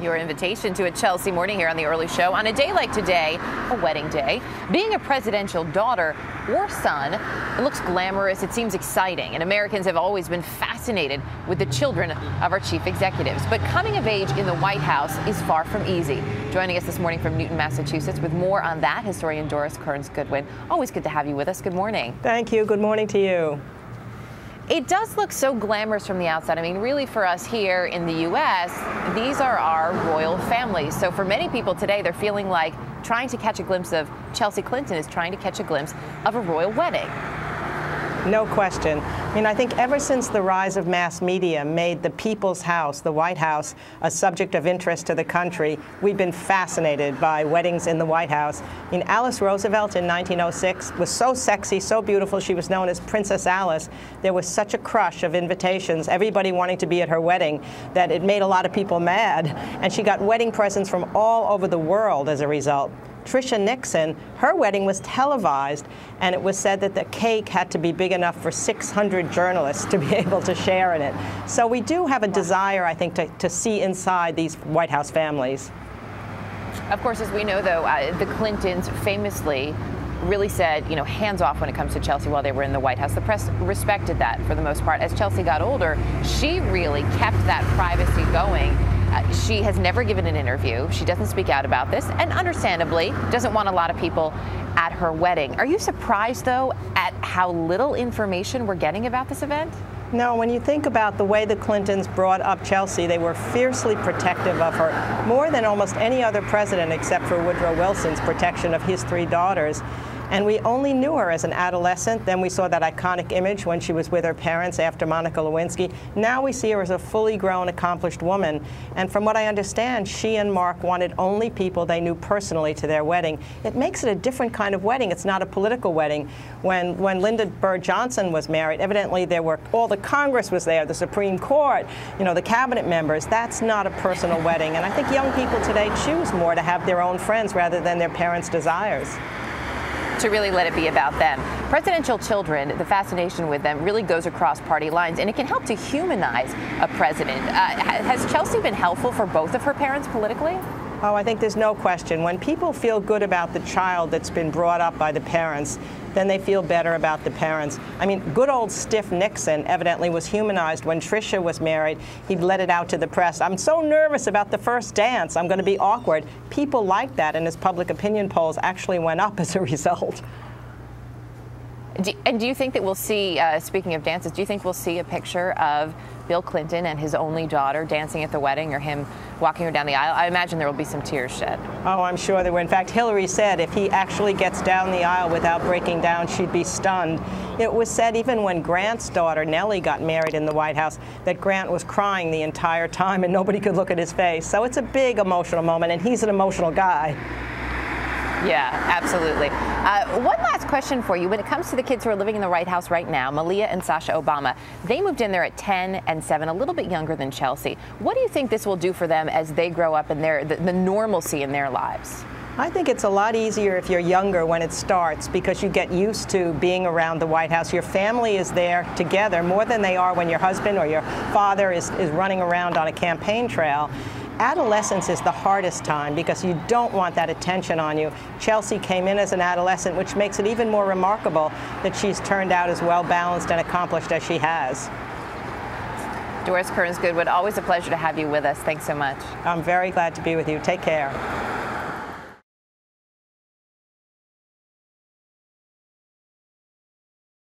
Your invitation to a Chelsea morning here on the early show. On a day like today, a wedding day, being a presidential daughter or son, it looks glamorous, it seems exciting, and Americans have always been fascinated with the children of our chief executives. But coming of age in the White House is far from easy. Joining us this morning from Newton, Massachusetts with more on that, historian Doris Kearns Goodwin. Always good to have you with us. Good morning. Thank you. Good morning to you. It does look so glamorous from the outside. I mean, really for us here in the U.S., these are our royal families. So for many people today, they're feeling like trying to catch a glimpse of Chelsea Clinton is trying to catch a glimpse of a royal wedding. No question. I mean, I think ever since the rise of mass media made the people's house, the White House, a subject of interest to the country, we've been fascinated by weddings in the White House. I mean, Alice Roosevelt in 1906 was so sexy, so beautiful. She was known as Princess Alice. There was such a crush of invitations, everybody wanting to be at her wedding, that it made a lot of people mad. And she got wedding presents from all over the world as a result. Tricia Nixon, her wedding was televised, and it was said that the cake had to be big enough for 600 journalists to be able to share in it. So we do have a desire, I think, to see inside these White House families. Of course, as we know, though, the Clintons famously really said, you know, hands off when it comes to Chelsea while they were in the White House. The press respected that for the most part. As Chelsea got older, she really kept that privacy going. She has never given an interview. She doesn't speak out about this, and understandably doesn't want a lot of people at her wedding. Are you surprised, though, at how little information we're getting about this event? No, when you think about the way the Clintons brought up Chelsea, they were fiercely protective of her, more than almost any other president except for Woodrow Wilson's protection of his three daughters. And we only knew her as an adolescent. Then we saw that iconic image when she was with her parents after Monica Lewinsky. Now we see her as a fully grown, accomplished woman. And from what I understand, she and Mark wanted only people they knew personally to their wedding. It makes it a different kind of wedding. It's not a political wedding. When Lyndon Bird Johnson was married, evidently there were all the Congress was there, the Supreme Court, you know, the cabinet members. That's not a personal wedding. And I think young people today choose more to have their own friends rather than their parents' desires. To really let it be about them. Presidential children, the fascination with them really goes across party lines, and it can help to humanize a president. Has Chelsea been helpful for both of her parents politically? Oh, I think there's no question. When people feel good about the child that's been brought up by the parents, then they feel better about the parents. I mean, good old stiff Nixon evidently was humanized when Tricia was married. He'd let it out to the press. I'm so nervous about the first dance. I'm going to be awkward. People liked that, and his public opinion polls actually went up as a result. And do you think that we'll see, speaking of dances, do you think we'll see a picture of Bill Clinton and his only daughter dancing at the wedding, or him walking her down the aisle? I imagine there will be some tears shed. Oh, I'm sure there were. In fact, Hillary said if he actually gets down the aisle without breaking down, she'd be stunned. It was said even when Grant's daughter, Nellie, got married in the White House, that Grant was crying the entire time and nobody could look at his face. So it's a big emotional moment, and he's an emotional guy. Yeah, absolutely. One last question for you. When it comes to the kids who are living in the White House right now, Malia and Sasha Obama, they moved in there at 10 and 7, a little bit younger than Chelsea. What do you think this will do for them as they grow up in the normalcy in their lives? I think it's a lot easier if you're younger when it starts, because you get used to being around the White House. Your family is there together more than they are when your husband or your father is running around on a campaign trail. Adolescence is the hardest time because you don't want that attention on you. Chelsea came in as an adolescent, which makes it even more remarkable that she's turned out as well-balanced and accomplished as she has. Doris Kearns Goodwin, always a pleasure to have you with us. Thanks so much. I'm very glad to be with you. Take care.